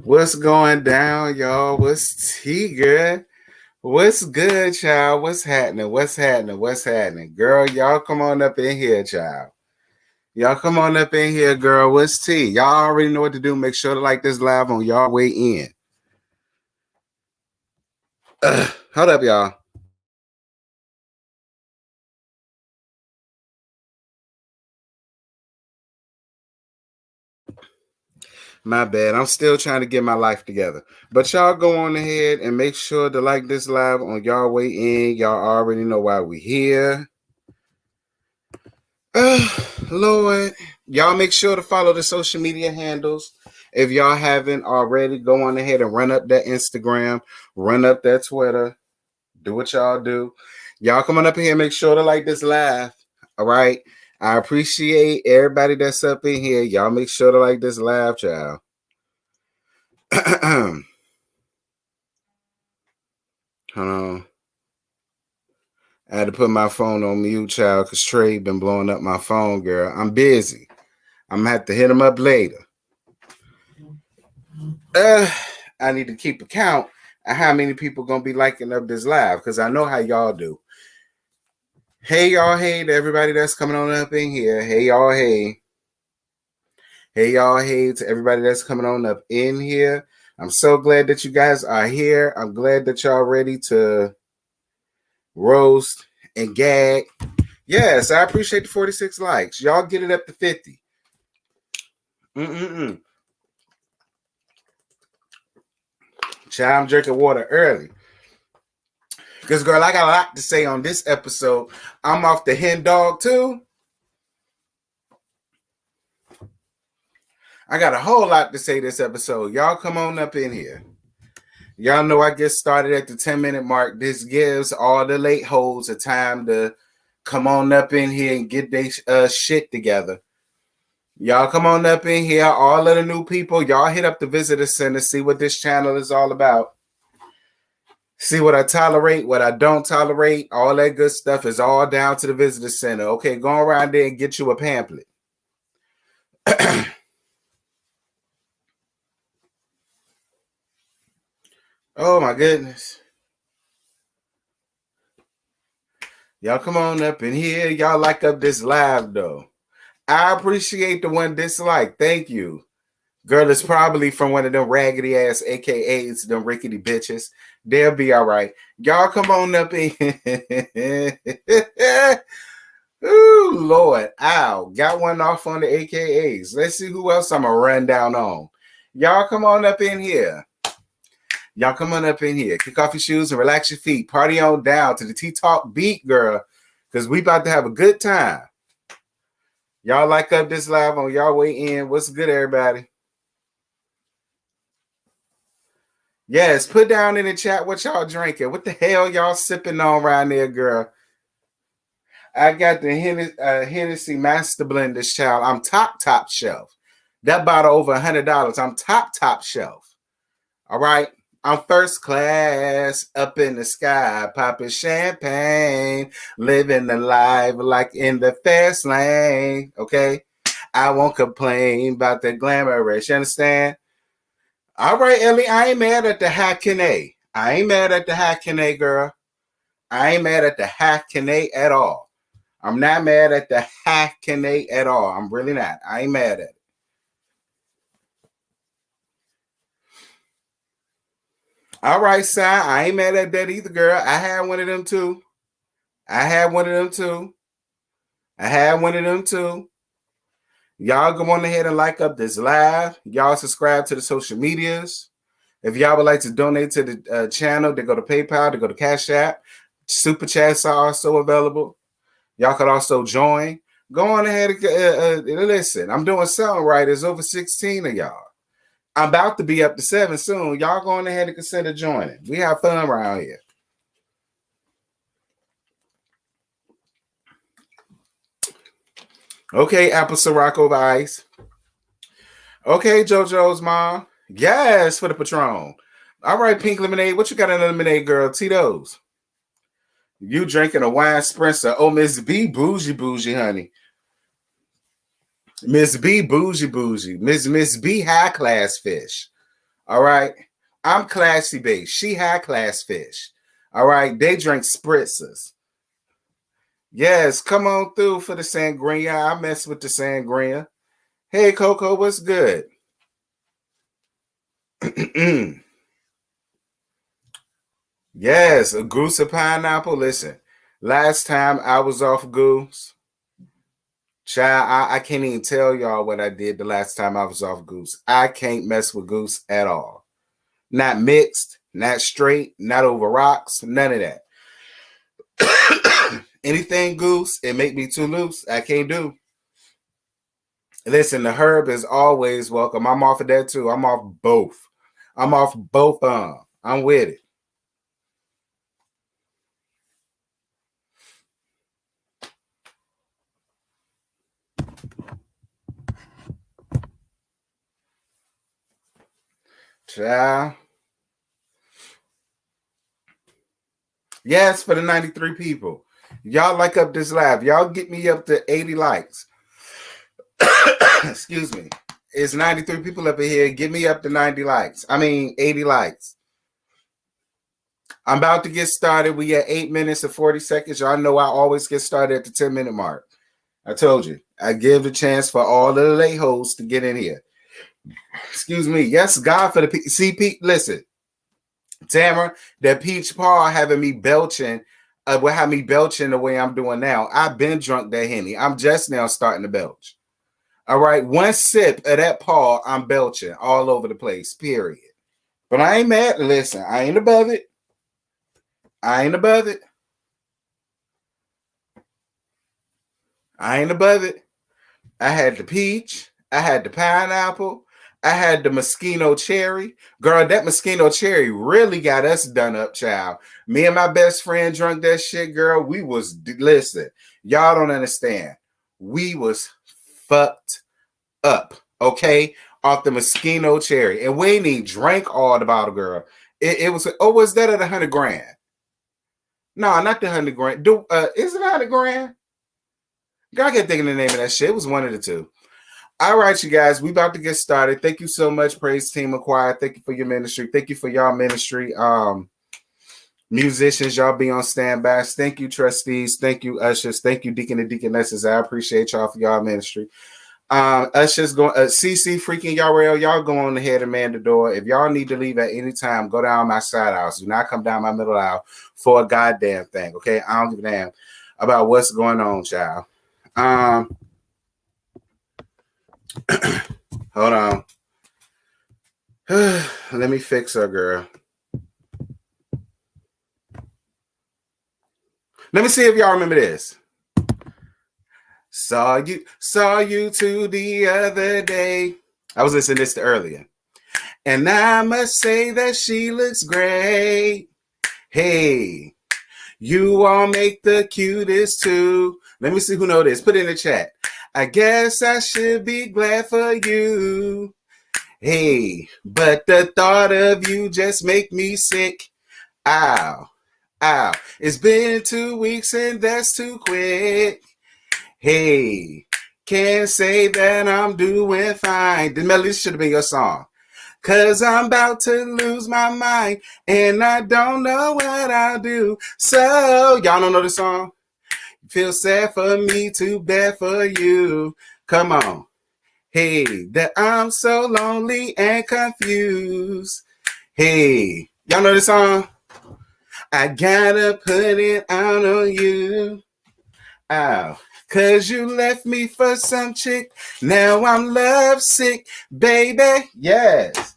What's going down, y'all? What's tea, girl? What's good, child? What's happening? What's happening? What's happening? Girl, y'all come on up in here, child. Y'all come on up in here, girl. What's tea? Y'all already know what to do. Make sure to like this live on y'all way in. Hold up, y'all. My bad. I'm still trying to get my life together. But y'all go on ahead and make sure to like this live on y'all way in. Y'all already know why we here. Lord, y'all make sure to follow the social media handles. If y'all haven't already, go on ahead and run up that Instagram, run up that Twitter, do what y'all do. Y'all coming up here, make sure to like this live. All right. I appreciate everybody that's up in here. Y'all make sure to like this live, child. Hold on. I had to put my phone on mute, child, because Trey been blowing up my phone, girl. I'm busy. I'm going to have to hit him up later. I need to keep account of how many people going to be liking up this live, because I know how y'all do. Hey, y'all. Hey to everybody that's coming on up in here. Hey, y'all. Hey. Hey, y'all. Hey to everybody that's coming on up in here. I'm so glad that you guys are here. I'm glad that y'all ready to roast and gag. Yes, I appreciate the 46 likes. Y'all get it up to 50. Child, I'm drinking water early. Because, girl, I got a lot to say on this episode. I'm off the hen dog, too. I got a whole lot to say this episode. Y'all come on up in here. Y'all know I get started at the 10-minute mark. This gives all the late hoes a time to come on up in here and get their shit together. Y'all come on up in here. All of the new people, y'all hit up the visitor center, see what this channel is all about. See what I tolerate, what I don't tolerate. All that good stuff is all down to the visitor center. Okay, go around there and get you a pamphlet. Oh, my goodness. Y'all come on up in here. Y'all like up this live, though. I appreciate the one dislike. Thank you. Girl, it's probably from one of them raggedy ass AKAs, them rickety bitches. They'll be all right. Y'all come on up in here. Ooh, Lord. Ow. Got one off on the AKAs. Let's see who else I'm going to run down on. Y'all come on up in here. Y'all come on up in here. Kick off your shoes and relax your feet. Party on down to the T-Talk beat, girl. Because we about to have a good time. Y'all like up this live on y'all way in. What's good, everybody? Yes, put down in the chat what y'all drinking. What the hell y'all sipping on around there, girl? I got the Hennessy Master Blend this child. I'm top shelf. That bottle over $100. I'm top shelf. All right. I'm first class up in the sky, popping champagne, living the life like in the fast lane. Okay. I won't complain about the glamorous. You understand? All right, Ellie. I ain't mad at the Hackney. I ain't mad at the Hackney, girl. I ain't mad at the Hackney at all. I'm not mad at the Hackney at all. I'm really not. I ain't mad at it. All right, Si. I ain't mad at that either, girl. I had one of them too. Y'all go on ahead and like up this live. Y'all subscribe to the social medias. If y'all would like to donate to the channel, they go to PayPal, they go to Cash App. Super chats are also available. Y'all could also join. Go on ahead and listen. I'm doing something right. There's over 16 of y'all. I'm about to be up to 7 soon. Y'all go on ahead and consider joining. We have fun around here. Okay, Apple Ciroc over ice. Okay, JoJo's mom. Yes, for the Patron. All right, Pink Lemonade. What you got in the lemonade, girl? Tito's. You drinking a wine spritzer. Oh, Miss B, bougie, honey. Miss B, bougie. Miss B, high class fish. All right. I'm classy base. She high class fish. All right. They drink spritzers. Yes, come on through for the sangria. I mess with the sangria. Hey, Coco, what's good? Yes, a goose of pineapple. Listen, last time I was off goose, child, I can't even tell y'all what I did the last time I was off goose. I can't mess with goose at all. Not mixed, not straight, not over rocks, none of that. Anything goose, it make me too loose. I can't do. Listen, the herb is always welcome. I'm off of that too. I'm off both. I'm off both. I'm with it. Child. Yes, for the 93 people. Y'all like up this live. Y'all get me up to 80 likes. Excuse me. It's 93 people up in here. Get me up to 90 likes. I mean, 80 likes. I'm about to get started. We at 8 minutes and 40 seconds. Y'all know I always get started at the 10-minute mark. I told you. I give the chance for all of the late hosts to get in here. Excuse me. Yes, God for the CP. Listen. Tamara, that peach paw having me belching, will have me belching the way I'm doing now. I've been drunk that Henny. I'm just now starting to belch. All right, one sip of that paw, I'm belching all over the place, period. But I ain't mad. Listen, I ain't above it. I ain't above it. I ain't above it. I had the peach. I had the pineapple. I had the Moschino cherry. Girl, that Moschino cherry really got us done up, child. Me and my best friend drunk that shit, girl. We was, listen, y'all don't understand. We was fucked up, okay? Off the Moschino cherry. And we ain't even drank all the bottle, girl. It was, was that at 100 grand? No, not the 100 grand. Is it 100 grand? Girl, I can't think of the name of that shit. It was one of the two. All right, you guys, we about to get started. Thank you so much, Praise Team Acquired. Thank you for your ministry. Thank you for y'all ministry. Musicians, y'all be on standby. Thank you, trustees. Thank you, ushers. Thank you, deacon and deaconesses. I appreciate y'all for y'all ministry. Ushers going, CC freaking y'all go on ahead and man the door. If y'all need to leave at any time, go down my side house. Do not come down my middle aisle for a goddamn thing. Okay, I don't give a damn about what's going on, child. Hold on. Let me fix her, girl. Let me see if y'all remember this. Saw you two the other day. I was listening to this earlier. And I must say that she looks great. Hey, you all make the cutest too. Let me see who know this. Put it in the chat. I guess I should be glad for you. Hey, but the thought of you just make me sick. Ow, ow. It's been 2 weeks and that's too quick. Hey, can't say that I'm doing fine. The melody should have been your song. Cause I'm about to lose my mind and I don't know what I'll do. So, y'all don't know the song? Feel sad for me, too bad for you. Come on. Hey, that I'm so lonely and confused. Hey, y'all know the song? I gotta put it out on you. Ow. Cause you left me for some chick. Now I'm lovesick, baby. Yes.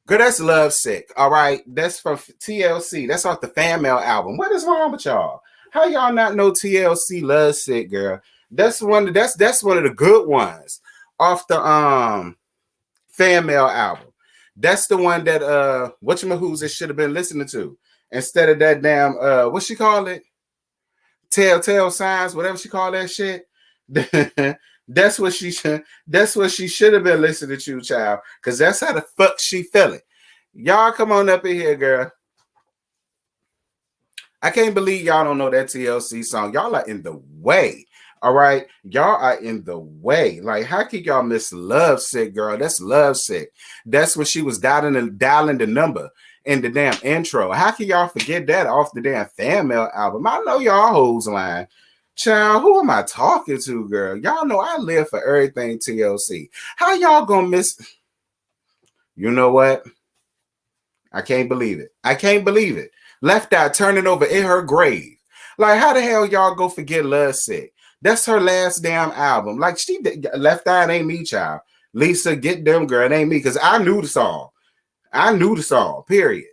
Girl, that's Lovesick. All right. That's from TLC. That's off the Fan Mail album. What is wrong with y'all? How y'all not know TLC Lovesick, girl? That's one of the good ones off the Fan Mail album. That's the one that whatchamahoo's it should have been listening to instead of that damn what she call it? Telltale signs, whatever she call that shit. That's what she should have been listening to, child. Cause that's how the fuck she feeling. Y'all come on up in here, girl. I can't believe y'all don't know that TLC song. Y'all are in the way. All right, y'all are in the way. Like, how can y'all miss Love Sick, girl? That's Love Sick. That's when she was dialing the number in the damn intro. How can y'all forget that off the damn Fan Mail album? I know y'all hoes lying. Child, who am I talking to, girl? Y'all know I live for everything TLC. How y'all gonna miss? You know what? I can't believe it. I can't believe it. Left Eye turning over in her grave. Like, how the hell y'all go forget Love Sick? That's her last damn album. Like, she Left Eye, it ain't me, child. Lisa, get them, girl. It ain't me, because I knew the song. I knew the song, period.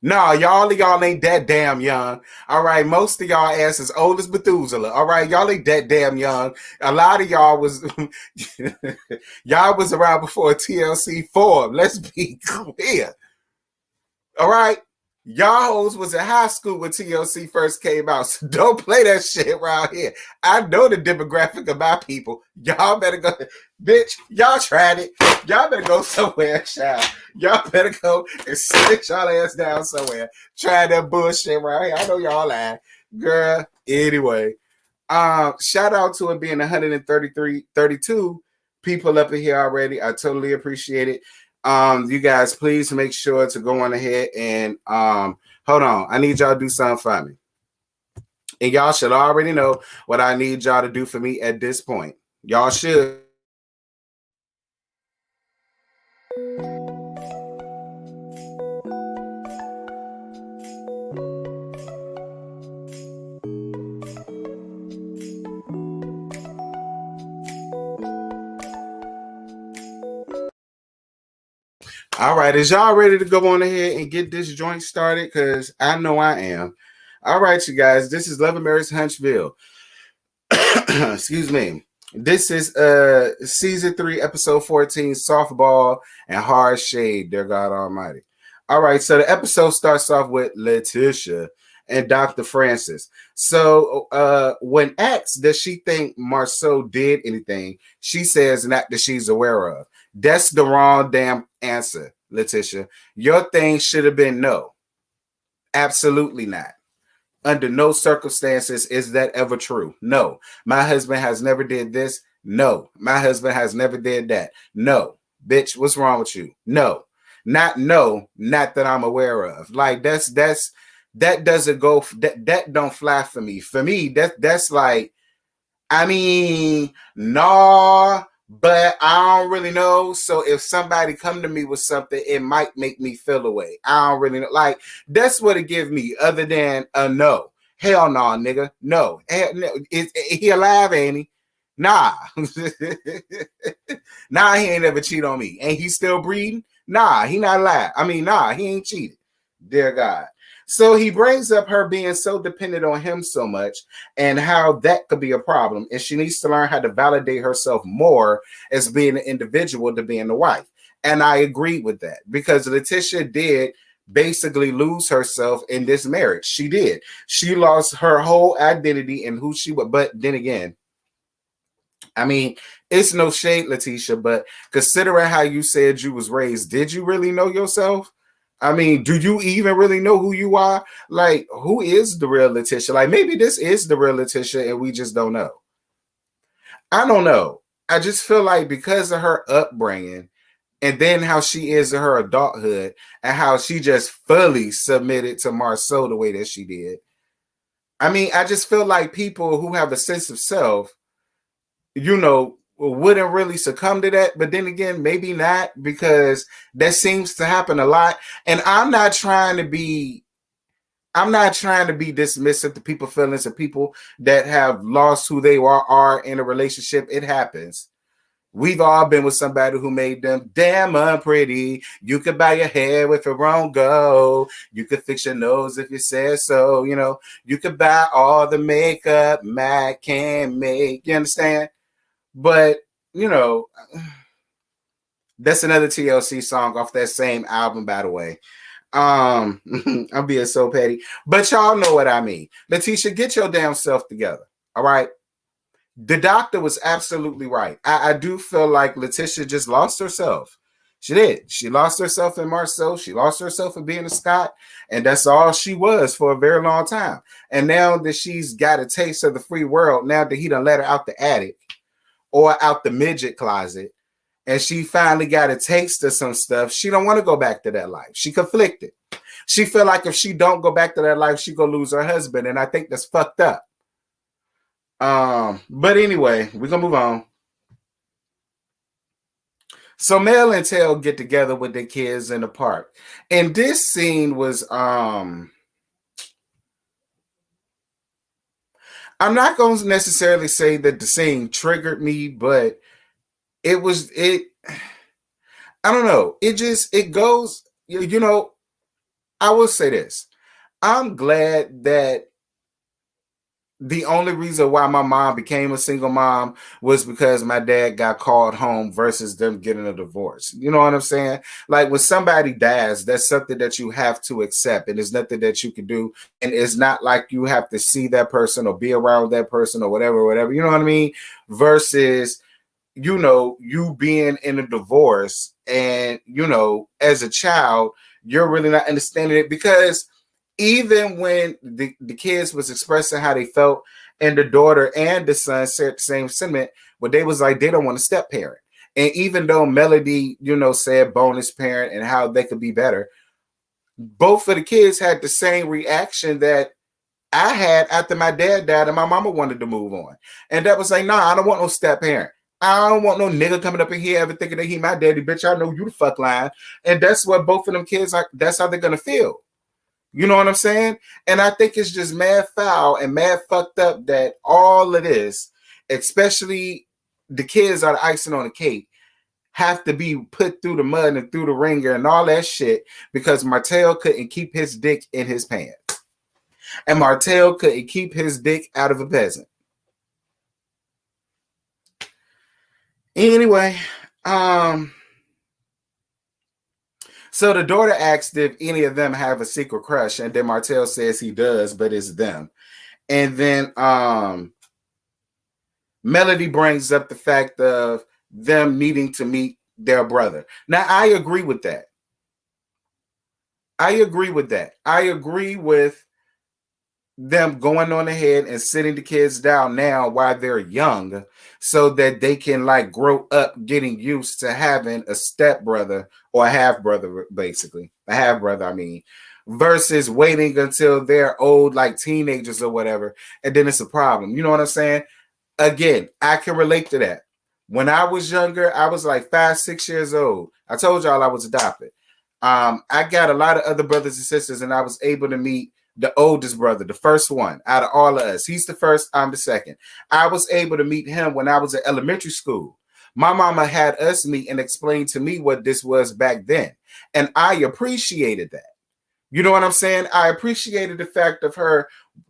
No, y'all ain't that damn young. All right, most of y'all ass is old as Methuselah. All right, y'all ain't that damn young. A lot of y'all was y'all was around before TLC formed. Let's be clear. All right. Y'all hoes was in high school when TLC first came out, so don't play that shit around here. I know the demographic of my people. Y'all better go, bitch. Y'all tried it. Y'all better go somewhere, child. Y'all better go and sit y'all ass down somewhere. Try that bullshit around here. I know y'all lying, girl. Anyway, shout out to it being 32 people up in here already. I totally appreciate it. You guys, please make sure to go on ahead and hold on. I need y'all to do something for me. And y'all should already know what I need y'all to do for me at this point. Y'all should. All right, is y'all ready to go on ahead and get this joint started? Because I know I am. All right, you guys, this is Love and Marriage Huntsville. Excuse me. This is season 3, episode 14, Softball and Hard Shade, dear God Almighty. All right, so the episode starts off with Letitia and Dr. Francis. So when asked, does she think Marceau did anything, she says not that she's aware of. That's the wrong damn answer, Letitia. Your thing should have been no. Absolutely not. Under no circumstances is that ever true. No. My husband has never did this. No. My husband has never did that. No. Bitch, what's wrong with you? No. Not that I'm aware of. Like that doesn't go, that don't fly for me. For me, that's like, I mean, no, but I don't really know. So if somebody come to me with something, it might make me feel away. I don't really know. Like, that's what it gives me, other than a no. Hell no, nigga. No. Is he alive, ain't he? Nah. Nah, he ain't ever cheat on me. Ain't he still breathing? Nah, he not alive. I mean, nah, he ain't cheated. Dear God. So he brings up her being so dependent on him so much and how that could be a problem. And she needs to learn how to validate herself more as being an individual to being a wife. And I agree with that, because Letitia did basically lose herself in this marriage. She did. She lost her whole identity and who she was. But then again, I mean, it's no shade, Letitia, but considering how you said you was raised, did you really know yourself? I mean, do you even really know who you are? Like, who is the real Letitia? Like, maybe this is the real Letitia and we just don't know. I don't know. I just feel like because of her upbringing and then how she is in her adulthood and how she just fully submitted to Marceau the way that she did. I mean, I just feel like people who have a sense of self, you know, wouldn't really succumb to that. But then again, maybe not, because that seems to happen a lot. And I'm not trying to be dismissive to people's feelings of people that have lost who they are in a relationship. It happens. We've all been with somebody who made them damn unpretty. You could buy your hair with a wrong go. You could fix your nose if you said so. You know, you could buy all the makeup Mac can make. You understand? But, you know, that's another TLC song off that same album, by the way. I'm being so petty, but y'all know what I mean. Letitia, get your damn self together. All right. The doctor was absolutely right. I do feel like Letitia just lost herself. She did. She lost herself in Marceau. She lost herself in being a Scot. And that's all she was for a very long time. And now that she's got a taste of the free world, now that he done let her out the attic or out the midget closet, and she finally got a taste of some stuff, she don't want to go back to that life. She conflicted. She feel like if she don't go back to that life, she gonna lose her husband. And I think that's fucked up. But anyway, we're gonna move on. So Mel and Tail get together with their kids in the park. And this scene was I'm not going to necessarily say that the scene triggered me, but I don't know. It goes, you know, I will say this. I'm glad that the only reason why my mom became a single mom was because my dad got called home versus them getting a divorce. You know what I'm saying? Like when somebody dies, that's something that you have to accept, and there's nothing that you can do. And it's not like you have to see that person or be around that person or whatever. You know what I mean? Versus, you know, you being in a divorce and, you know, as a child, you're really not understanding it, because even when the kids was expressing how they felt, and the daughter and the son said the same sentiment, but they was like, they don't want a step parent. And even though Melody, you know, said bonus parent and how they could be better, both of the kids had the same reaction that I had after my dad died and my mama wanted to move on. And that was like, nah, I don't want no step parent. I don't want no nigga coming up in here ever thinking that he my daddy, bitch. I know you the fuck lying. And that's what both of them kids, like, that's how they're gonna feel. You know what I'm saying? And I think it's just mad foul and mad fucked up that all of this, especially the kids are the icing on the cake, have to be put through the mud and through the ringer and all that shit because Martell couldn't keep his dick in his pants. And Martell couldn't keep his dick out of a peasant. Anyway, so the daughter asked if any of them have a secret crush, and then Martell says he does, but it's them. And then Melody brings up the fact of them needing to meet their brother. Now, I agree with that. I agree with them going on ahead and sitting the kids down now while they're young so that they can like grow up getting used to having a stepbrother or a half brother, basically a half brother. I mean, versus waiting until they're old, like teenagers or whatever. And then it's a problem. You know what I'm saying? Again, I can relate to that. When I was younger, I was like 5, 6 years old. I told y'all I was adopted. I got a lot of other brothers and sisters, and I was able to meet the oldest brother, the first one out of all of us. He's the first, I'm the second. I was able to meet him when I was in elementary school. My mama had us meet and explain to me what this was back then. And I appreciated that. You know what I'm saying? I appreciated the fact of her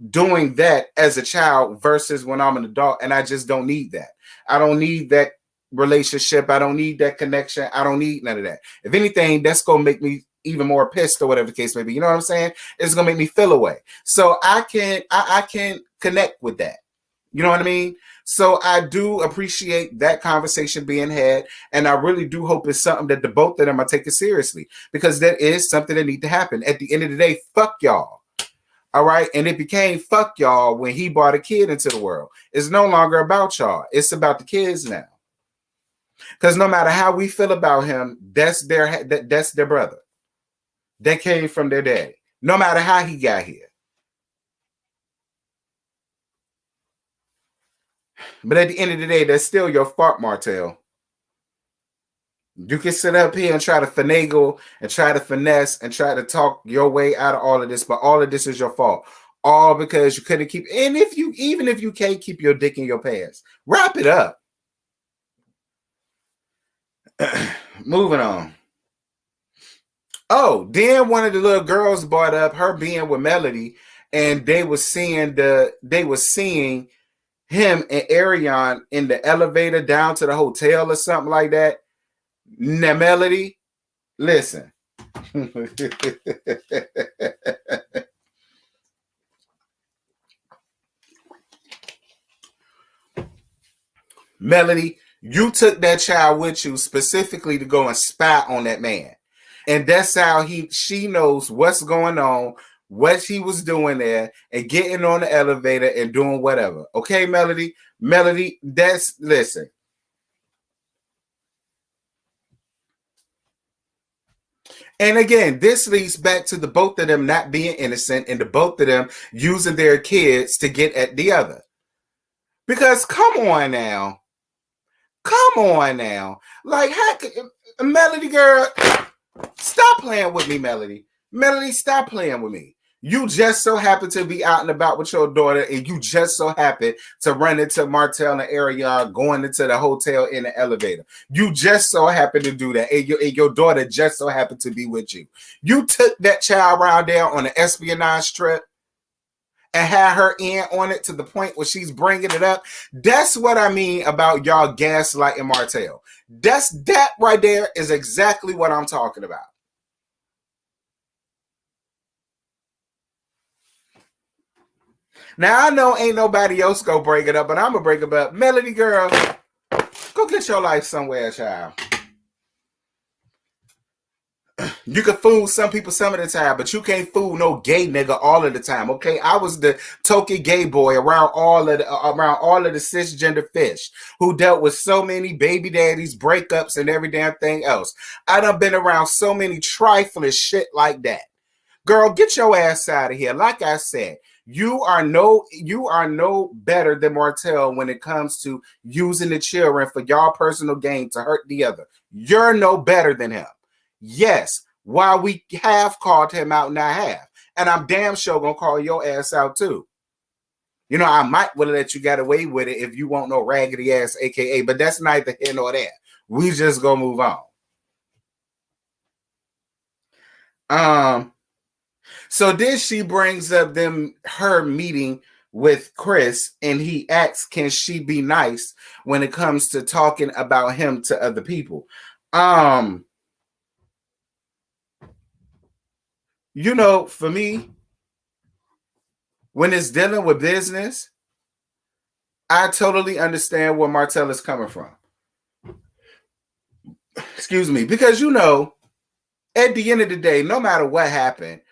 doing that as a child versus when I'm an adult, and I just don't need that. I don't need that relationship. I don't need that connection. I don't need none of that. If anything, that's going to make me even more pissed or whatever the case may be. You know what I'm saying? It's going to make me feel away. So I can connect with that. You know what I mean? So I do appreciate that conversation being had, and I really do hope it's something that the both of them are taking seriously, because that is something that needs to happen. At the end of the day, fuck y'all. All right. And it became fuck y'all when he brought a kid into the world. It's no longer about y'all. It's about the kids now. Because no matter how we feel about him, that's their brother. That came from their daddy. No matter how he got here. But at the end of the day, that's still your fault, Martell. You can sit up here and try to finagle and try to finesse and try to talk your way out of all of this, but all of this is your fault. All because you couldn't keep, and even if you can't keep your dick in your pants, wrap it up. Moving on. Oh, then one of the little girls brought up her being with Melody, and they was seeing him and Arion in the elevator down to the hotel or something like that. Now, Melody, listen. Melody, You took that child with you specifically to go and spy on that man. And that's how she knows what's going on, what he was doing there, and getting on the elevator and doing whatever. Okay, Melody? Melody, listen. And again, this leads back to the both of them not being innocent and the both of them using their kids to get at the other. Because come on now. Come on now. Like, Melody girl, stop playing with me, Melody. Melody, stop playing with me. You just so happen to be out and about with your daughter, and you just so happen to run into Martell in the area, going into the hotel in the elevator. You just so happen to do that, and your daughter just so happened to be with you. You took that child around there on an espionage trip and had her in on it to the point where she's bringing it up. That's what I mean about y'all gaslighting Martell. That right there is exactly what I'm talking about. Now, I know ain't nobody else gonna bring it up, but I'm gonna bring it up. Melody girl, go get your life somewhere, child. You can fool some people some of the time, but you can't fool no gay nigga all of the time. Okay, I was the token gay boy around all of the cisgender fish who dealt with so many baby daddies, breakups, and every damn thing else. I done been around so many trifling shit like that. Girl, get your ass out of here. Like I said, you are no better than Martell when it comes to using the children for y'all personal gain to hurt the other. You're no better than him. Yes, while we have called him out, and I have. And I'm damn sure gonna call your ass out too. You know, I might would have let you get away with it if you want no raggedy ass AKA, but that's neither here nor there. We just gonna move on. So then she brings up her meeting with Chris, and he asks, can she be nice when it comes to talking about him to other people? You know, for me, when it's dealing with business, I totally understand where Martell is coming from. Excuse me, because you know, at the end of the day, no matter what happened,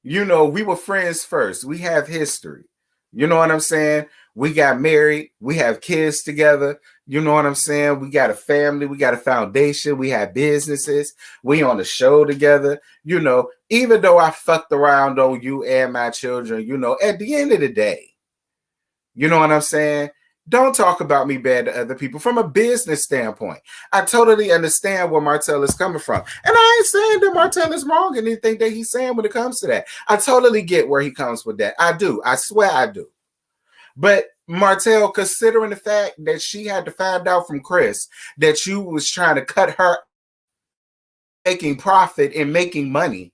you know, we were friends first. We have history. You know what I'm saying? We got married. We have kids together. You know what I'm saying? We got a family. We got a foundation. We have businesses. We on the show together. You know, even though I fucked around on you and my children, you know, at the end of the day, you know what I'm saying? Don't talk about me bad to other people from a business standpoint. I totally understand where Martell is coming from. And I ain't saying that Martell is wrong in anything that he's saying when it comes to that. I totally get where he comes with that. I do. I swear I do. But Martell, considering the fact that she had to find out from Chris that you was trying to cut her making profit and making money,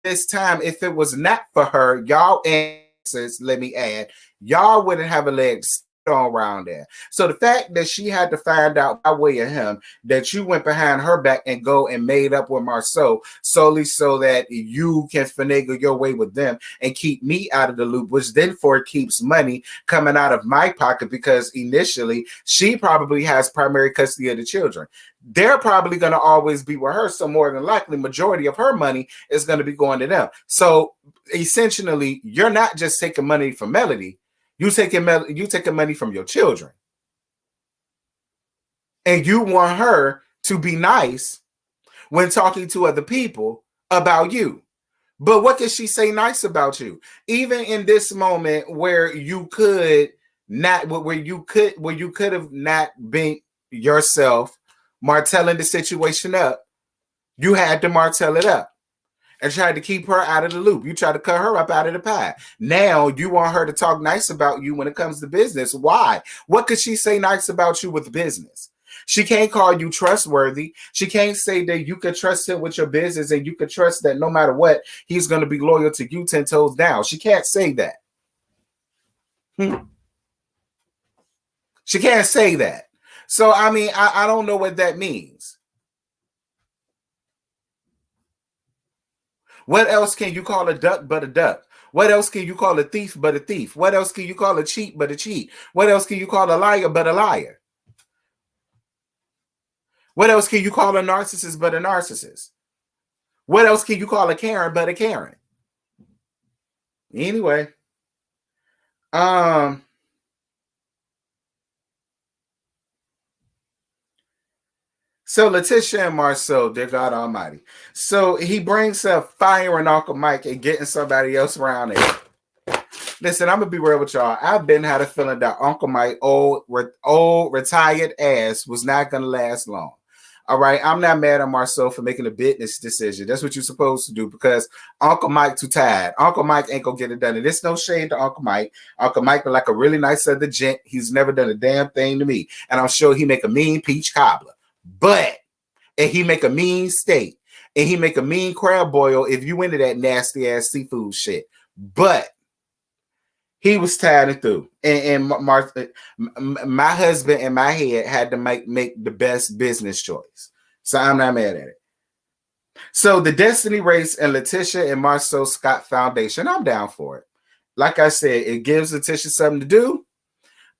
this time, if it was not for her, y'all answers, let me add, y'all wouldn't have a leg on around there. So the fact that she had to find out by way of him that you went behind her back and go and made up with Marceau solely so that you can finagle your way with them and keep me out of the loop, which then for keeps money coming out of my pocket, because initially she probably has primary custody of the children. They're probably going to always be with her, so more than likely majority of her money is going to be going to them. So essentially, you're not just taking money from Melody. You taking money from your children. And you want her to be nice when talking to other people about you. But what did she say nice about you? Even in this moment where you could have not been yourself, Martelling the situation up, you had to Martell it up and tried to keep her out of the loop. You tried to cut her up out of the pie. Now you want her to talk nice about you when it comes to business. Why? What could she say nice about you with business? She can't call you trustworthy. She can't say that you could trust him with your business and you could trust that no matter what, he's going to be loyal to you 10 toes down. She can't say that. She can't say that. So, I mean, I don't know what that means. What else can you call a duck but a duck? What else can you call a thief but a thief? What else can you call a cheat but a cheat? What else can you call a liar but a liar? What else can you call a narcissist but a narcissist? What else can you call a Karen but a Karen? Anyway, so Letitia and Marceau, dear God Almighty. So he brings up firing Uncle Mike and getting somebody else around there. Listen, I'm gonna be real with y'all. I've been had a feeling that Uncle Mike, old retired ass, was not gonna last long. All right, I'm not mad at Marceau for making a business decision. That's what you're supposed to do because Uncle Mike too tired. Uncle Mike ain't gonna get it done. And there's no shade to Uncle Mike. Uncle Mike is like a really nice other gent. He's never done a damn thing to me, and I'm sure he make a mean peach cobbler. And he make a mean steak, and he make a mean crab boil if you into that nasty ass seafood shit. But he was tired and through. And my husband in my head had to make the best business choice. So I'm not mad at it. So the Destiny Race and Letitia and Marceau Scott Foundation, I'm down for it. Like I said, it gives Letitia something to do.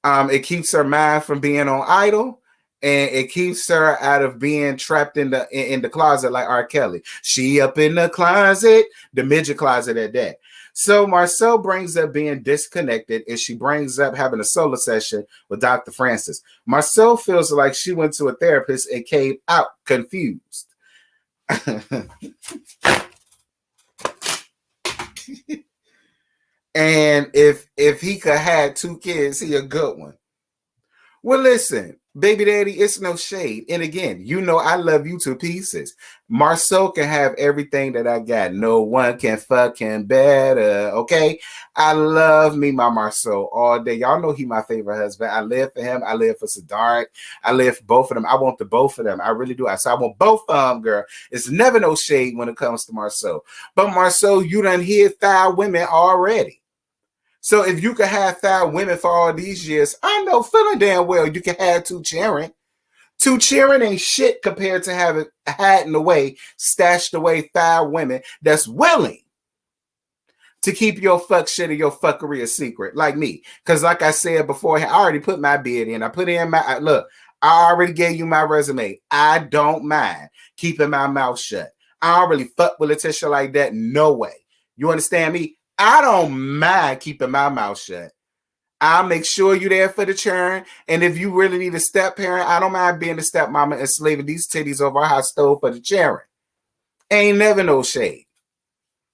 It keeps her mind from being on idle. And it keeps her out of being trapped in the closet like R. Kelly. She up in the closet, the midget closet at that. So Marceau brings up being disconnected, and she brings up having a solo session with Dr. Francis. Marceau feels like she went to a therapist and came out confused. And if he could have 2 kids, he a good one. Well, listen, baby daddy, it's no shade. And again, you know I love you to pieces. Marceau can have everything that I got. No one can fuck him better, okay? I love me my Marceau all day. Y'all know he my favorite husband. I live for him. I live for Siddharth. I live for both of them. I want the both of them. I really do. So I want both of them, girl. It's never no shade when it comes to Marceau. But Marceau, you done hit 5 women already. So if you could have 5 women for all these years, I know feeling damn well you can have 2 cheering. 2 cheering ain't shit compared to having hiding away, stashed away 5 women that's willing to keep your fuck shit or your fuckery a secret, like me. Because like I said before, I already put my bid in. I put in my, look, I already gave you my resume. I don't mind keeping my mouth shut. I don't really fuck with Letitia like that. No way. You understand me? I don't mind keeping my mouth shut. I'll make sure you're there for the churn. And if you really need a step parent, I don't mind being a stepmama and slaving these titties over a hot stove for the churn. Ain't never no shade.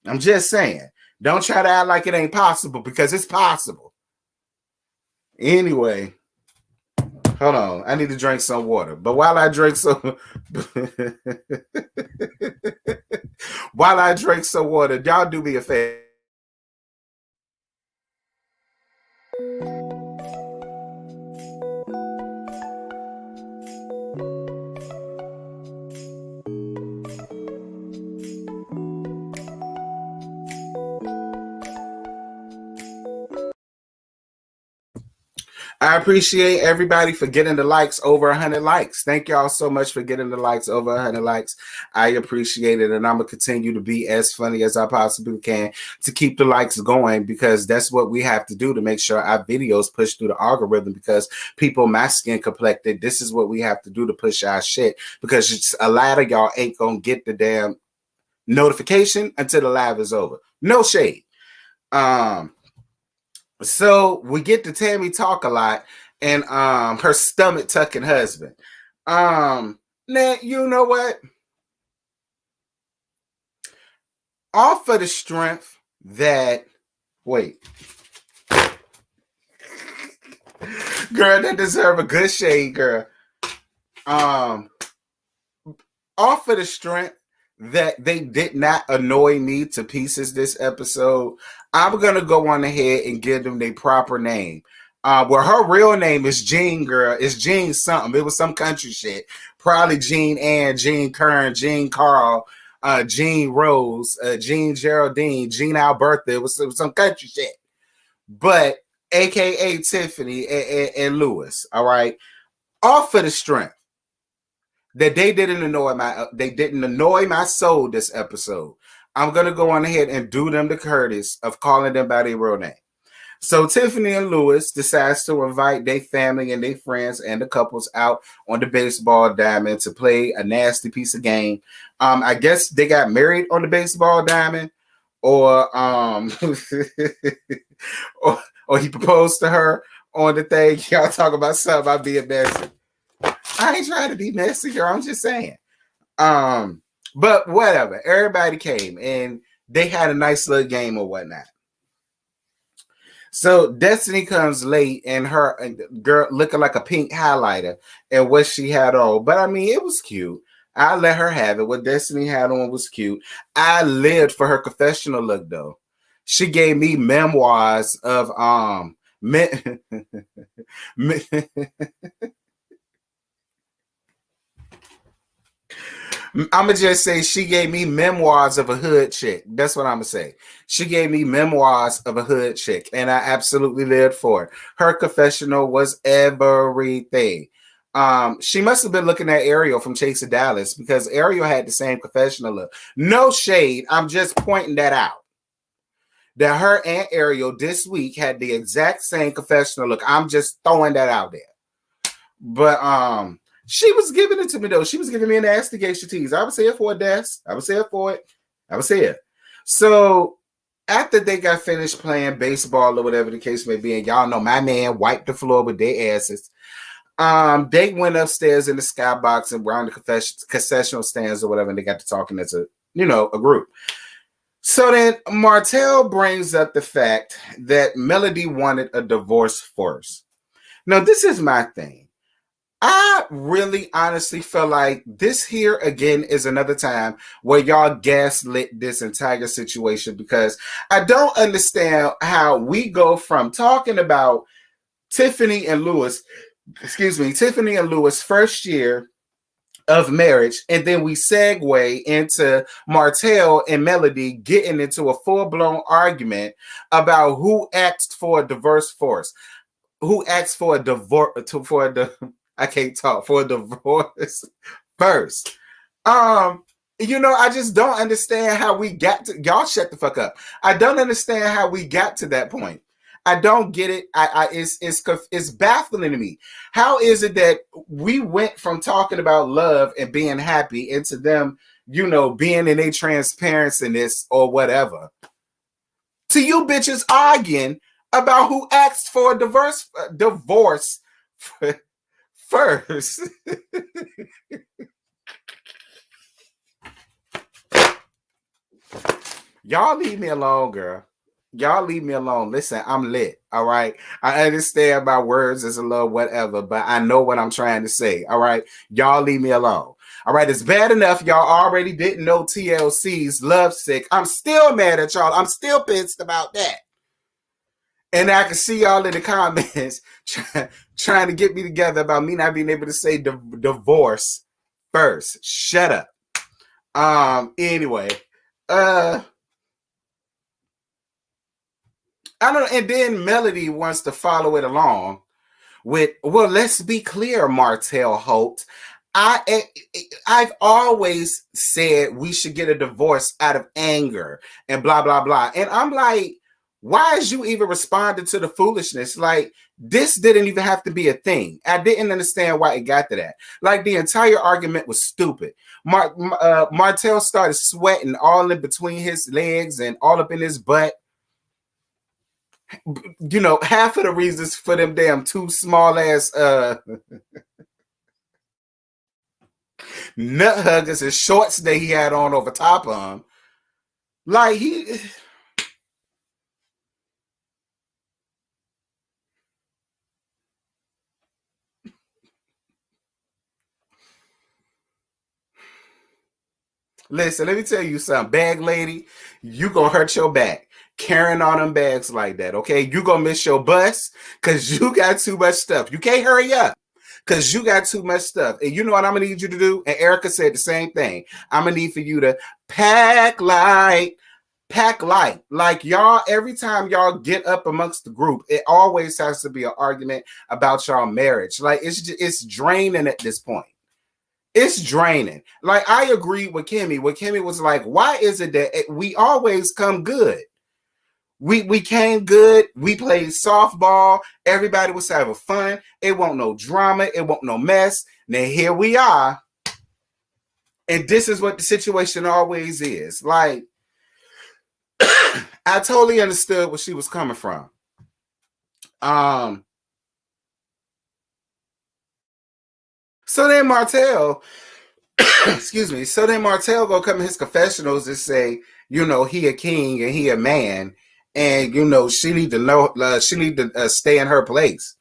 I'm just saying. Don't try to act like it ain't possible because it's possible. Anyway, hold on. I need to drink some water. But while I drink some water, y'all do me a favor. I appreciate everybody for getting the likes over 100 likes. Thank y'all so much for getting the likes over 100 likes. I appreciate it. And I'm going to continue to be as funny as I possibly can to keep the likes going because that's what we have to do to make sure our videos push through the algorithm because people my skin complected. This is what we have to do to push our shit because a lot of y'all ain't going to get the damn notification until the live is over. No shade. So we get to Tammy talk a lot and her stomach tucking husband. Now you know what? All for the strength that girl, that deserve a good shade, girl. All for the strength that they did not annoy me to pieces this episode. I'm going to go on ahead and give them their proper name. Well, her real name is Jean, girl. It's Jean something. It was some country shit. Probably Jean Ann, Jean Kern, Jean Carl, Jean Rose, Jean Geraldine, Jean Alberta. It was some country shit. But AKA Tiffany and Lewis, all right? All for the strength that they didn't annoy my soul this episode. I'm going to go on ahead and do them the courtesy of calling them by their real name. So Tiffany and Lewis decides to invite their family and their friends and the couples out on the baseball diamond to play a nasty piece of game. I guess they got married on the baseball diamond, or or he proposed to her on the thing. Y'all talk about something about being messy. I ain't trying to be messy, girl. I'm just saying. But whatever. Everybody came and they had a nice little game or whatnot. So Destiny comes late and her girl looking like a pink highlighter and what she had on. But I mean, it was cute. I let her have it. What Destiny had on was cute. I lived for her confessional look though. She gave me memoirs of I'm gonna just say she gave me memoirs of a hood chick. That's what I'm gonna say. She gave me memoirs of a hood chick, and I absolutely lived for it. Her confessional was everything. She must have been looking at Ariel from Chasing Dallas because Ariel had the same confessional look. No shade. I'm just pointing that out. That her and Ariel this week had the exact same confessional look. I'm just throwing that out there. But she was giving it to me though. She was giving me an astigation tease. I would say it for it, Des. I would say it for it. I would say it. So after they got finished playing baseball or whatever the case may be, and y'all know my man wiped the floor with their asses. They went upstairs in the skybox and around the concessional stands or whatever, and they got to talking as a group. So then Martell brings up the fact that Melody wanted a divorce first. Now, this is my thing. I really honestly feel like this here again is another time where y'all gaslit this entire situation, because I don't understand how we go from talking about Tiffany and Lewis first year of marriage, and then we segue into Martell and Melody getting into a full-blown argument about who asked for a divorce first. Who asked for a divorce I can't talk for a divorce first. I just don't understand how we got to. Y'all shut the fuck up. I don't understand how we got to that point. I don't get it. It's baffling to me. How is it that we went from talking about love and being happy into them, being in a transparency or whatever, to you bitches arguing about who asked for a divorce first. Y'all leave me alone, girl. Y'all leave me alone. Listen, I'm lit. All right. I understand my words is a little whatever, but I know what I'm trying to say. All right. Y'all leave me alone. All right. It's bad enough y'all already didn't know TLC's Lovesick. I'm still mad at y'all. I'm still pissed about that. And I can see y'all in the comments trying to get me together about me not being able to say divorce first. Shut up. Anyway, I don't know. And then Melody wants to follow it along with, well, let's be clear, Martell Holt. I've always said we should get a divorce out of anger and blah, blah, blah. And I'm like, why is you even responding to the foolishness? Like, this didn't even have to be a thing. I didn't understand why it got to that. Like, the entire argument was stupid. Martell started sweating all in between his legs and all up in his butt. Half of the reasons for them damn two small ass nut huggers and shorts that he had on over top of him. Like, listen, let me tell you something. Bag lady, you gonna hurt your back carrying all them bags like that, okay? You gonna miss your bus because you got too much stuff. You can't hurry up because you got too much stuff. And you know what I'm gonna need you to do? And Erica said the same thing. I'm gonna need for you to pack light. Like, y'all, every time y'all get up amongst the group, it always has to be an argument about y'all marriage. Like, it's draining at this point. It's draining. Like, I agree with Kimmy. What Kimmy was like, why is it that we always come good? We came good. We played softball. Everybody was having fun. It won't no drama. It won't no mess. Now here we are. And this is what the situation always is. Like, I totally understood where she was coming from. So then Martell, excuse me. So then Martell go come in his confessionals and say, you know, he a king and he a man, and you know she need to know, she need to stay in her place.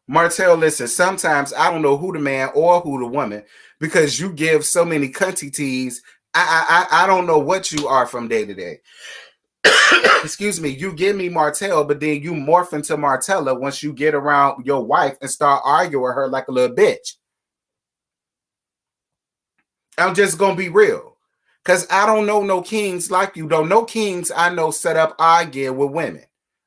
Martell, listen, sometimes I don't know who the man or who the woman, because you give so many cunty teas. I don't know what you are from day to day. Excuse me, you give me Martell, but then you morph into Martella once you get around your wife and start arguing with her like a little bitch. I'm just gonna be real. Cause I don't know no kings like you. Don't no kings I know set up arguing with women.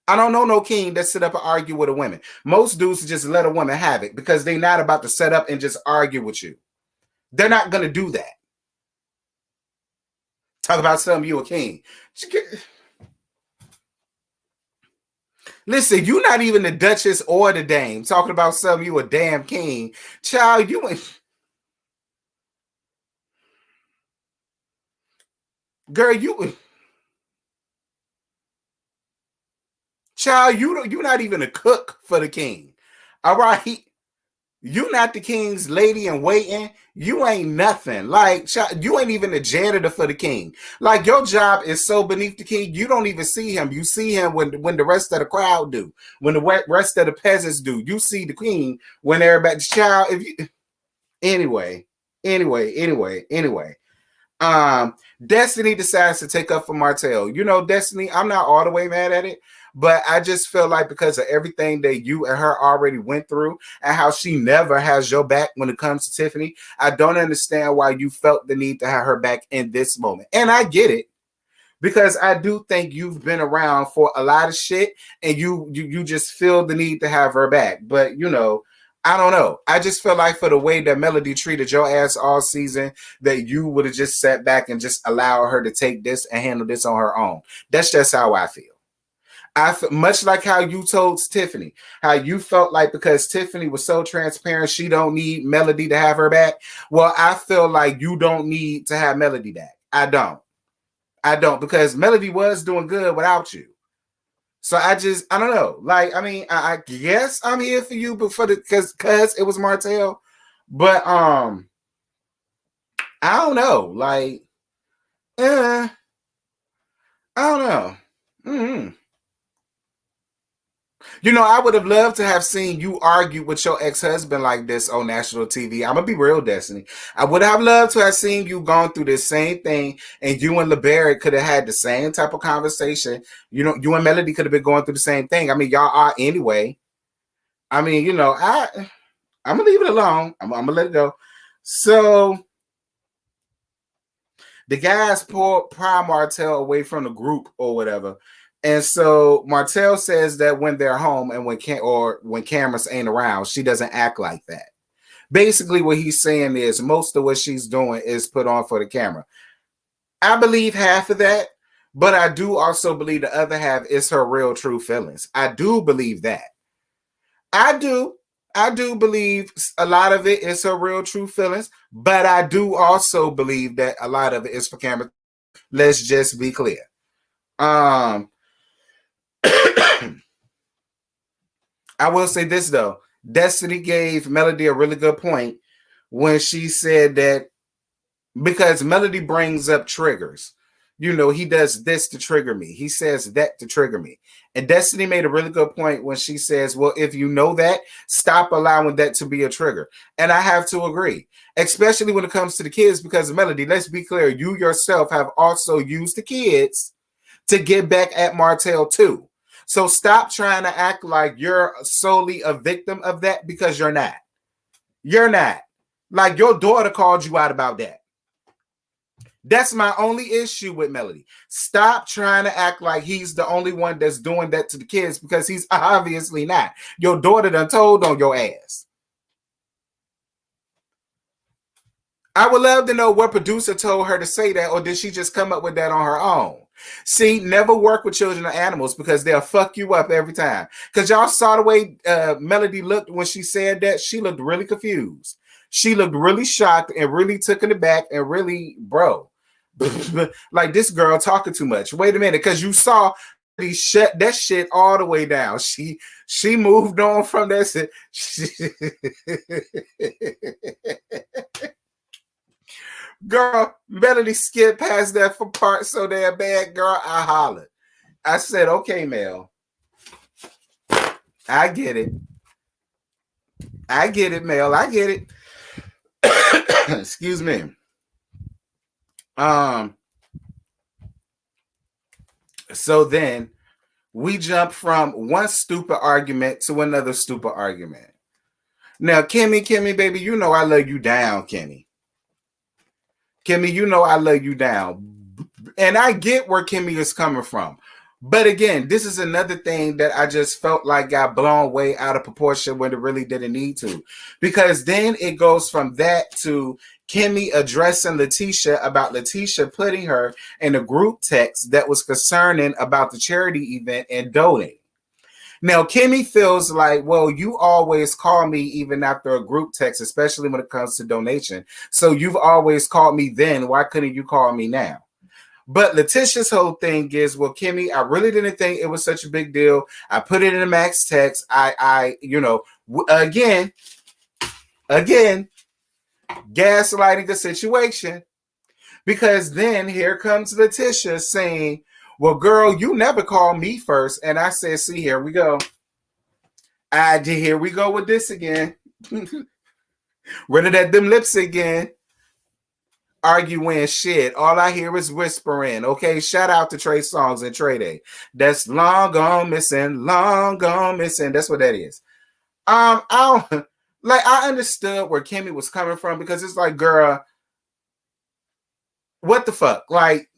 I don't know no king that sit up and argue with a woman. Most dudes just let a woman have it because they're not about to set up and just argue with you. They're not gonna do that. Talk about something you a king. Listen, you not even the Duchess or the Dame. Talking about something you a damn king. Child, you ain't. Girl, you. Child, you're not even a cook for the king. All right. You not the king's lady in waiting. You ain't nothing. Like, child, you ain't even the janitor for the king. Like, your job is so beneath the king, you don't even see him. You see him when the rest of the crowd do. When the rest of the peasants do. You see the queen when everybody's child. If you anyway. Destiny decides to take up for Martell. You know, Destiny, I'm not all the way mad at it, but I just feel like because of everything that you and her already went through and how she never has your back when it comes to Tiffany, I don't understand why you felt the need to have her back in this moment. And I get it, because I do think you've been around for a lot of shit and you just feel the need to have her back. But, you know, I don't know. I just feel like for the way that Melody treated your ass all season, that you would have just sat back and just allowed her to take this and handle this on her own. That's just how I feel. I feel much like how you told Tiffany, how you felt like because Tiffany was so transparent, she don't need Melody to have her back. Well, I feel like you don't need to have Melody back. I don't, because Melody was doing good without you. So I don't know. Like, I mean, I guess I'm here for you, but for the because it was Martell. But I don't know. Like, I don't know. Mm-hmm. You know, I would have loved to have seen you argue with your ex-husband like this on national TV. I'm gonna be real, Destiny. I would have loved to have seen you gone through this same thing, and you and LeBarrett could have had the same type of conversation. You know, you and Melody could have been going through the same thing. I mean, y'all are anyway. I mean, you know, I'm gonna leave it alone. I'm gonna let it go. So the guys pry Martell away from the group or whatever. And so Martell says that when they're home and when cameras ain't around, she doesn't act like that. Basically, what he's saying is most of what she's doing is put on for the camera. I believe half of that, but I do also believe the other half is her real true feelings. I do believe that. I do believe a lot of it is her real true feelings, but I do also believe that a lot of it is for camera. Let's just be clear. I will say this though. Destiny gave Melody a really good point when she said that because Melody brings up triggers. You know, he does this to trigger me. He says that to trigger me. And Destiny made a really good point when she says, well, if you know that, stop allowing that to be a trigger. And I have to agree, especially when it comes to the kids, because Melody, let's be clear, you yourself have also used the kids to get back at Martell too. So stop trying to act like you're solely a victim of that, because you're not. You're not. Like, your daughter called you out about that. That's my only issue with Melody. Stop trying to act like he's the only one that's doing that to the kids, because he's obviously not. Your daughter done told on your ass. I would love to know what producer told her to say that, or did she just come up with that on her own? See, never work with children or animals because they'll fuck you up every time. Because y'all saw the way Melody looked when she said that. She looked really confused. She looked really shocked and really taken aback and really, bro, like this girl talking too much. Wait a minute, because you saw he shut that shit all the way down. She moved on from that. Girl, Melody skipped past that for part so damn bad, girl. I hollered. I said, okay, Mel. I get it. I get it, Mel. I get it. Excuse me. So then we jump from one stupid argument to another stupid argument. Now, Kimmy, baby, you know I love you down, Kimmy. Kimmy, you know I love you down. And I get where Kimmy is coming from. But again, this is another thing that I just felt like got blown way out of proportion when it really didn't need to. Because then it goes from that to Kimmy addressing Letitia about Letitia putting her in a group text that was concerning about the charity event and donating. Now, Kimmy feels like, well, you always call me even after a group text, especially when it comes to donation. So you've always called me then. Why couldn't you call me now? But Letitia's whole thing is, well, Kimmy, I really didn't think it was such a big deal. I put it in a max text. Again, gaslighting the situation. Because then here comes Letitia saying, well, girl, you never called me first. And I said, see, here we go. Here we go with this again. Running at them lips again. Arguing shit. All I hear is whispering. Okay, shout out to Trey Songz and Trey Day. That's long gone missing, long gone missing. That's what that is. I understood where Kimmy was coming from because it's like, girl, what the fuck? Like,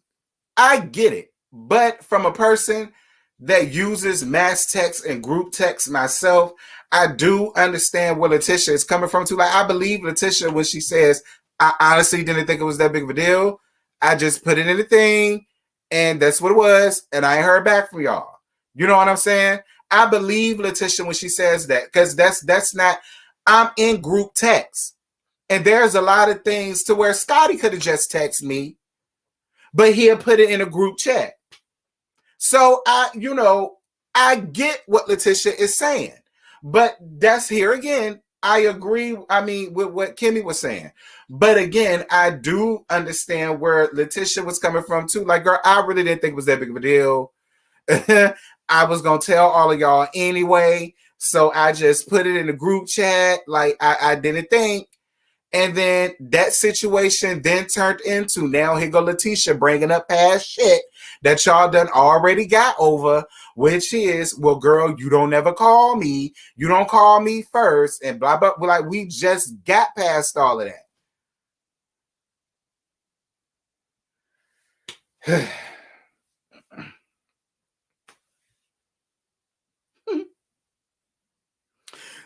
I get it. But from a person that uses mass text and group text myself, I do understand where Letitia is coming from too. Like, I believe Letitia when she says, I honestly didn't think it was that big of a deal. I just put it in the thing, and that's what it was, and I ain't heard back from y'all. You know what I'm saying? I believe Letitia when she says that, because that's not, I'm in group text. And there's a lot of things to where Scotty could have just texted me, but he'll put it in a group chat. So I get what Letitia is saying. But that's here again. I agree, with what Kimmy was saying. But again, I do understand where Letitia was coming from too. Like, girl, I really didn't think it was that big of a deal. I was going to tell all of y'all anyway. So I just put it in the group chat. Like, I didn't think. And then that situation then turned into, now here go Letitia bringing up past shit that y'all done already got over, which is, well, girl, you don't ever call me. You don't call me first and blah, blah. Like, we just got past all of that.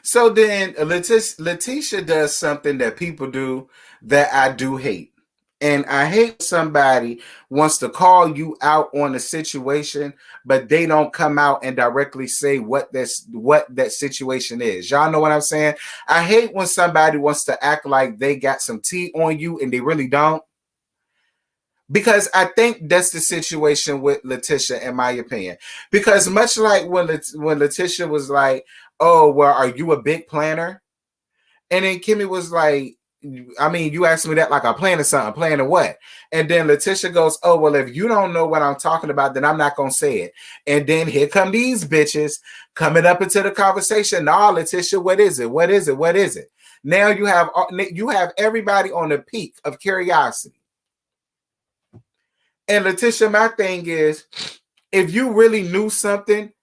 So then Letitia does something that people do that I do hate. And I hate somebody wants to call you out on a situation, but they don't come out and directly say what that situation is. Y'all know what I'm saying? I hate when somebody wants to act like they got some tea on you and they really don't. Because I think that's the situation with Letitia, in my opinion. Because much like when Letitia was like, oh, well, are you a big planner? And then Kimmy was like, you asked me that like I'm planning something. Planning what? And then Letitia goes, oh, well, if you don't know what I'm talking about, then I'm not going to say it. And then here come these bitches coming up into the conversation. Nah, Letitia, what is it? What is it? What is it? Now you have everybody on the peak of curiosity. And Letitia, my thing is, if you really knew something,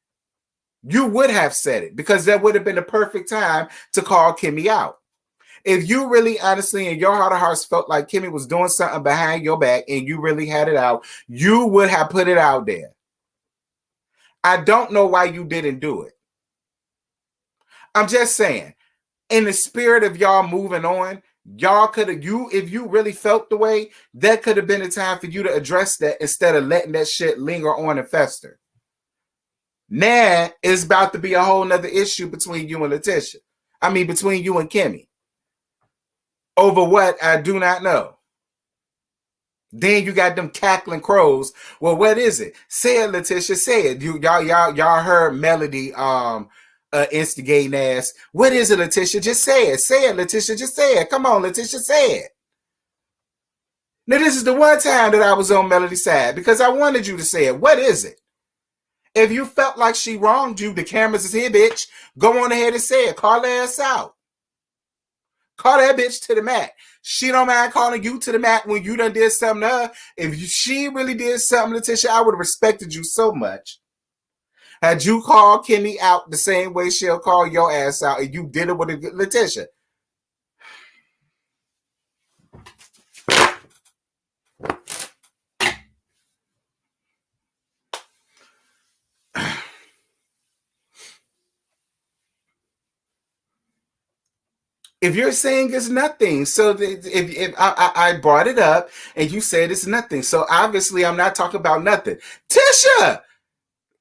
you would have said it, because that would have been the perfect time to call Kimmy out. If you really honestly in your heart of hearts felt like Kimmy was doing something behind your back and you really had it out, you would have put it out there. I don't know why you didn't do it. I'm just saying, in the spirit of y'all moving on, Y'all could have, if you really felt the way, that could have been a time for you to address that instead of letting that shit linger on and fester. Now it's about to be a whole nother issue between you and Letitia. I mean, between you and Kimmy. Over what I do not know. Then you got them cackling crows. Well, what is it? Say it, Letitia. Say it. Y'all heard Melody instigating ass. What is it, Letitia? Just say it. Say it, Letitia. Just say it. Come on, Letitia. Say it. Now, this is the one time that I was on Melody's side because I wanted you to say it. What is it? If you felt like she wronged you, the cameras is here, bitch. Go on ahead and say it. Call her ass out. Call that bitch to the mat. She don't mind calling you to the mat when you done did something to her. If she really did something, Letitia, I would have respected you so much. Had you called Kimmy out the same way she'll call your ass out, and you did it with Letitia. If you're saying it's nothing, so if I brought it up and you said it's nothing, so obviously I'm not talking about nothing.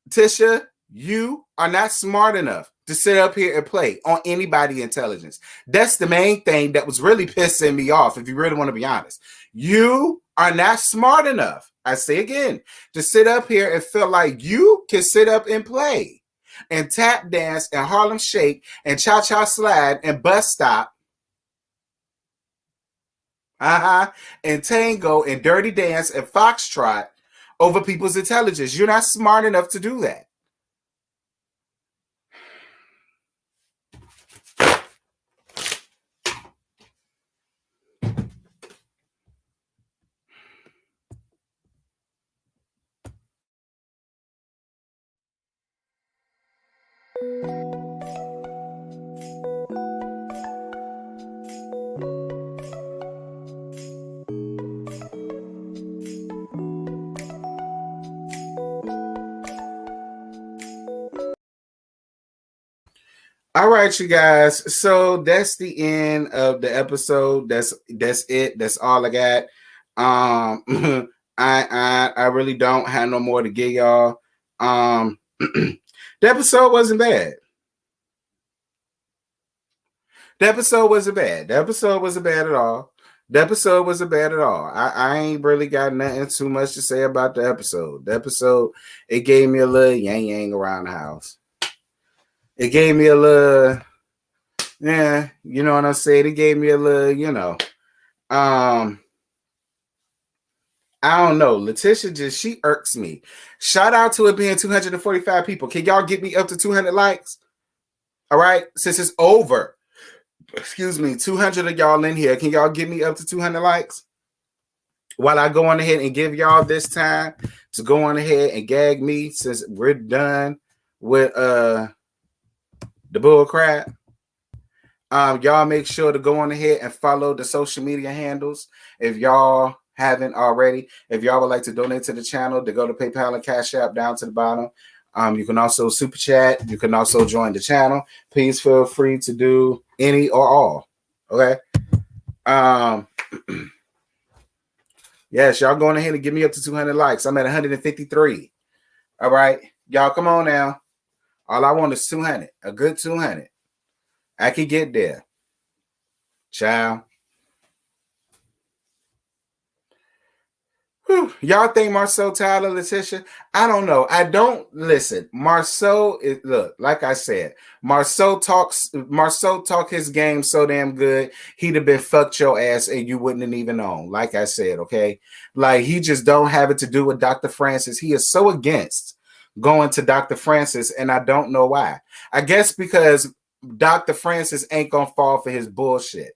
Tisha, you are not smart enough to sit up here and play on anybody's intelligence. That's the main thing that was really pissing me off, if you really want to be honest. You are not smart enough, I say again, to sit up here and feel like you can sit up and play and tap dance and Harlem Shake and cha-cha slide and bus stop and tango and dirty dance and foxtrot over people's intelligence. You're not smart enough to do that. All right, you guys. So that's the end of the episode. That's it. That's all I got. I really don't have no more to give y'all. The episode wasn't bad. The episode wasn't bad. The episode wasn't bad at all. The episode wasn't bad at all. I ain't really got nothing too much to say about the episode. The episode, it gave me a little yang around the house. It gave me a little, yeah, you know what I'm saying? It gave me a little, I don't know. Letitia she irks me. Shout out to it being 245 people. Can y'all get me up to 200 likes? All right, since it's over. 200 of y'all in here. Can y'all get me up to 200 likes? While I go on ahead and give y'all this time to go on ahead and gag me since we're done with the bull crap. Y'all make sure to go on ahead and follow the social media handles if y'all haven't already. If y'all would like to donate to the channel, to go to PayPal and Cash App down to the bottom. You can also super chat. You can also join the channel. Please feel free to do any or all. Okay. Yes, y'all going ahead and give me up to 200 likes. I'm at 153. All right. Y'all come on now. All I want is 200. A good 200. I can get there. Ciao. Whew. Y'all think Marceau Tyler, Letitia? I don't know. I don't listen. Marceau is, look, like I said, Marceau talk his game so damn good. He'd have been fucked your ass and you wouldn't have even known. Like I said, okay? Like he just don't have it to do with Dr. Francis. He is so against going to Dr. Francis, and I don't know why. I guess because Dr. Francis ain't gonna fall for his bullshit.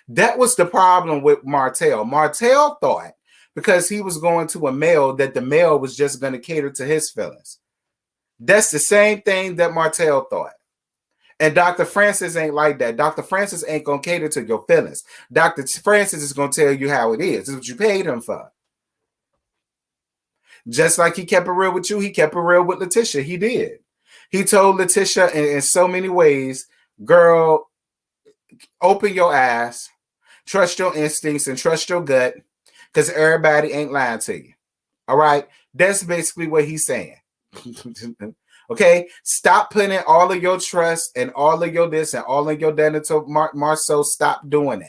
That was the problem with Martell. Martell thought because he was going to a male that the male was just going to cater to his feelings. That's the same thing that Martell thought. And Dr. Francis ain't like that. Dr. Francis ain't going to cater to your feelings. Dr. Francis is going to tell you how it is. It's what you paid him for. Just like he kept it real with you, he kept it real with Letitia. He did. He told Letitia in so many ways, girl, open your eyes. Trust your instincts and trust your gut, because everybody ain't lying to you. All right? That's basically what he's saying. Okay? Stop putting all of your trust and all of your this and all of your that into Marceau. Stop doing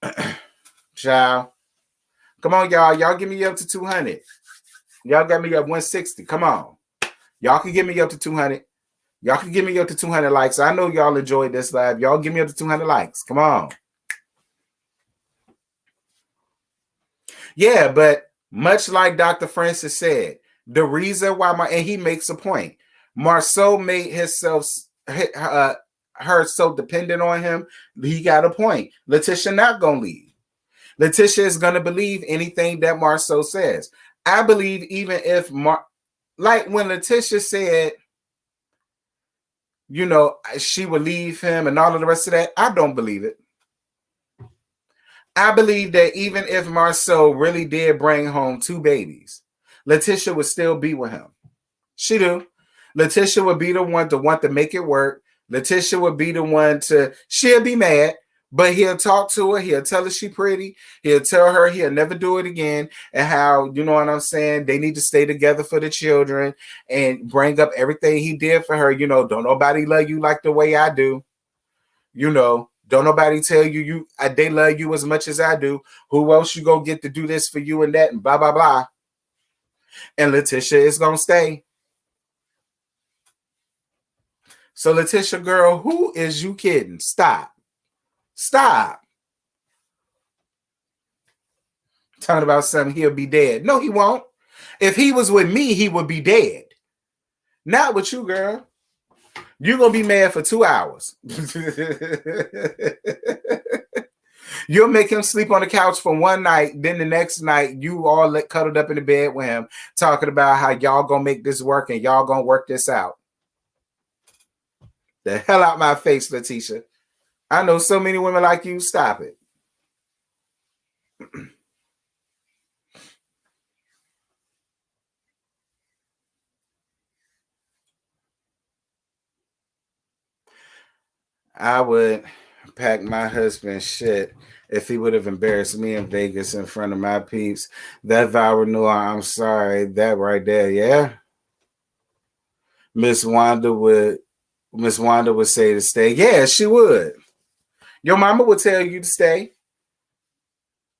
that. Child. Come on, y'all. Y'all give me up to 200. Y'all got me up 160. Come on. Y'all can give me up to 200. Y'all can give me up to 200 likes. I know y'all enjoyed this live. Y'all give me up to 200 likes. Come on. Yeah, but much like Dr. Francis said, the reason why and he makes a point. Marceau made himself her so dependent on him. He got a point. Letitia not gonna leave. Letitia is gonna believe anything that Marceau says. I believe even if like when Letitia said, you know, she would leave him and all of the rest of that, I don't believe it. I believe that even if Marceau really did bring home 2 babies, Letitia would still be with him. She do. Letitia would be the one to want to make it work. Letitia would be the one she'll be mad, but he'll talk to her. He'll tell her she pretty. He'll tell her he'll never do it again, and how, you know what I'm saying, they need to stay together for the children, and bring up everything he did for her. You know, don't nobody love you like the way I do. You know, don't nobody tell you they love you as much as I do. Who else you go get to do this for you and that and blah, blah, blah. And Letitia is going to stay. So Letitia, girl, who is you kidding? Stop. Stop. Talking about something, he'll be dead. No, he won't. If he was with me, he would be dead. Not with you, girl. You're going to be mad for 2 hours. You'll make him sleep on the couch for one night. Then the next night, you all cuddled up in the bed with him, talking about how y'all going to make this work and y'all going to work this out. The hell out my face, Letitia. I know so many women like you. Stop it. I would pack my husband's shit if he would have embarrassed me in Vegas in front of my peeps. That vow renewal, I'm sorry. That right there, yeah. Miss Wanda would say to stay. Yeah, she would. Your mama would tell you to stay.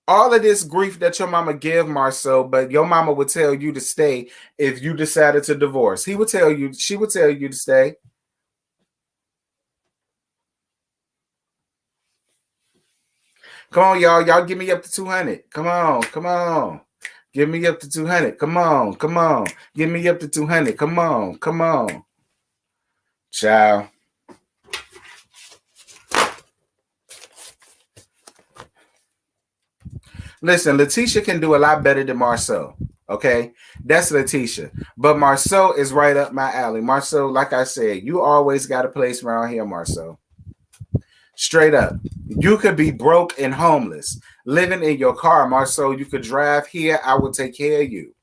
All of this grief that your mama give Marceau, but your mama would tell you to stay if you decided to divorce. She would tell you to stay. Come on, y'all. Y'all give me up to 200. Come on. Come on. Give me up to 200. Come on. Come on. Give me up to 200. Come on. Come on. Ciao. Listen, Letitia can do a lot better than Marceau. Okay? That's Letitia. But Marceau is right up my alley. Marceau, like I said, you always got a place around here, Marceau. Straight up. You could be broke and homeless, living in your car, Marceau. You could drive here. I will take care of you.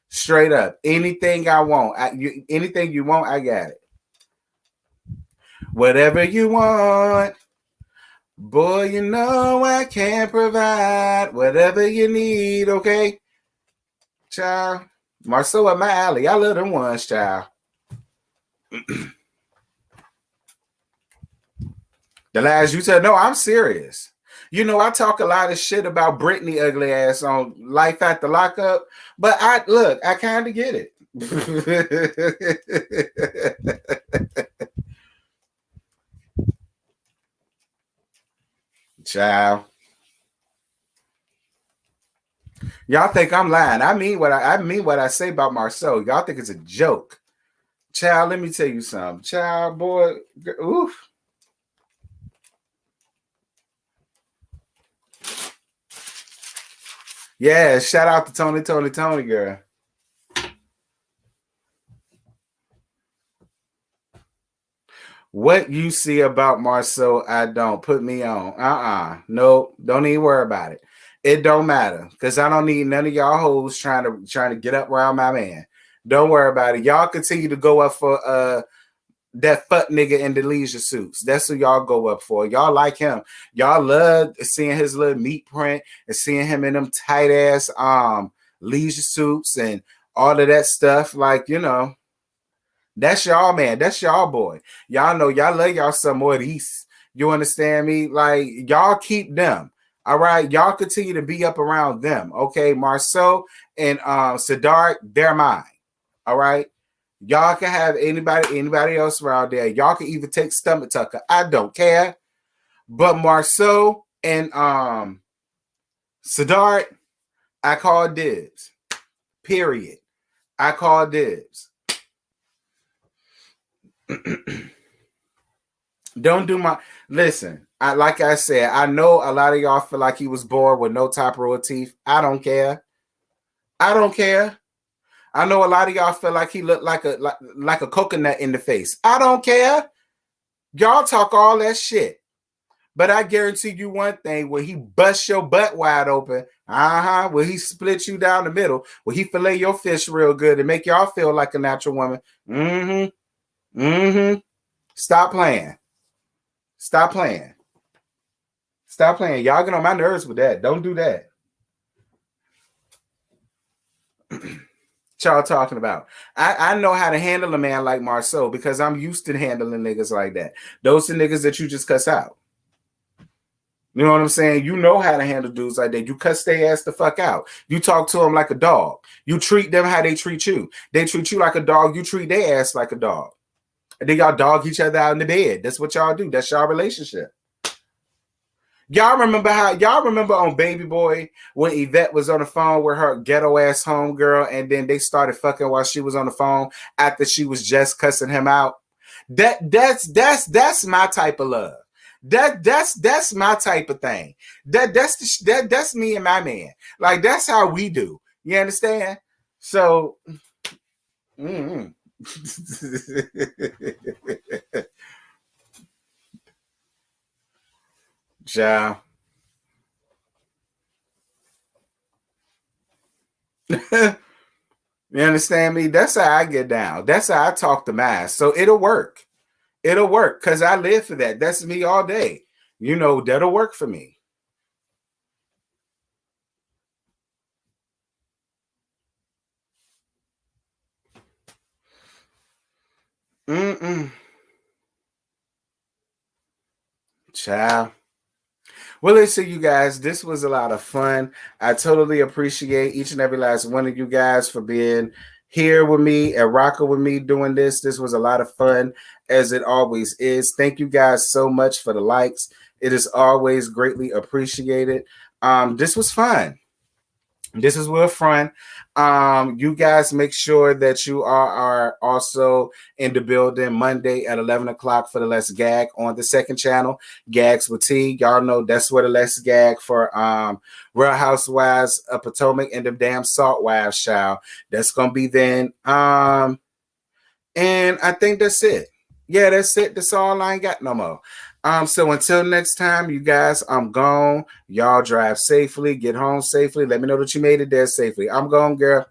Straight up. Anything I want. Anything you want, I got it. Whatever you want. Boy, you know I can provide whatever you need, okay? Child. Marceau at my alley. I love them ones, child. The last you said, no, I'm serious. You know, I talk a lot of shit about Brittany ugly ass on Life After Lockup, but I kind of get it. Child. Y'all think I'm lying. I mean what I say about Marceau. Y'all think it's a joke. Child, let me tell you something. Child, boy, oof. Yeah, shout out to Tony, girl. What you see about Marceau, I don't. Put me on. Nope. Don't even worry about it. It don't matter. Because I don't need none of y'all hoes trying to get up around my man. Don't worry about it. Y'all continue to go up for that fuck nigga in the leisure suits. That's who y'all go up for. Y'all like him. Y'all love seeing his little meat print and seeing him in them tight ass leisure suits and all of that stuff. Like, you know, that's y'all man. That's y'all boy. Y'all know y'all love y'all some more of these. You understand me? Like, y'all keep them. All right. Y'all continue to be up around them. Okay. Marceau and Siddharth, they're mine. All right. Y'all can have anybody else around there. Y'all can even take Stomach Tucker. I don't care. But Marceau and Siddharth, I call dibs. Period. I call dibs. Don't do my listen. Like I said, I know a lot of y'all feel like he was born with no top row of teeth. I don't care. I don't care. I know a lot of y'all feel like he looked like a coconut in the face. I don't care. Y'all talk all that shit. But I guarantee you one thing, when he bust your butt wide open, when he split you down the middle, when he fillet your fish real good and make y'all feel like a natural woman. Stop playing. Stop playing. Stop playing. Y'all get on my nerves with that. Don't do that. Y'all talking about. I know how to handle a man like Marceau because I'm used to handling niggas like that. Those are niggas that you just cuss out. You know what I'm saying? You know how to handle dudes like that. You cuss their ass the fuck out. You talk to them like a dog. You treat them how they treat you. They treat you like a dog. You treat their ass like a dog. And then y'all dog each other out in the bed. That's what y'all do. That's y'all relationship. Y'all remember on Baby Boy when Yvette was on the phone with her ghetto ass homegirl and then they started fucking while she was on the phone after she was just cussing him out? That's my type of love. That's my type of thing. That's me and my man. Like, that's how we do. You understand? So ja. You understand me? That's how I get down. That's how I talk to mass. So it'll work. It'll work because I live for that. That's me all day. You know, that'll work for me. Ciao. Well, listen, you guys, this was a lot of fun. I totally appreciate each and every last one of you guys for being here with me and rocking with me doing this. This was a lot of fun, as it always is. Thank you guys so much for the likes. It is always greatly appreciated. This was fun. This is real fun. You guys make sure that you are also in the building Monday at 11 o'clock for the Let's Gag on the second channel, Gags with T. Y'all know that's where the Let's Gag for Real Housewives of Potomac and the damn Salt Wives child. That's going to be then. And I think that's it. Yeah, that's it. That's all. I ain't got no more. So until next time, you guys, I'm gone. Y'all drive safely, get home safely. Let me know that you made it there safely. I'm gone, girl.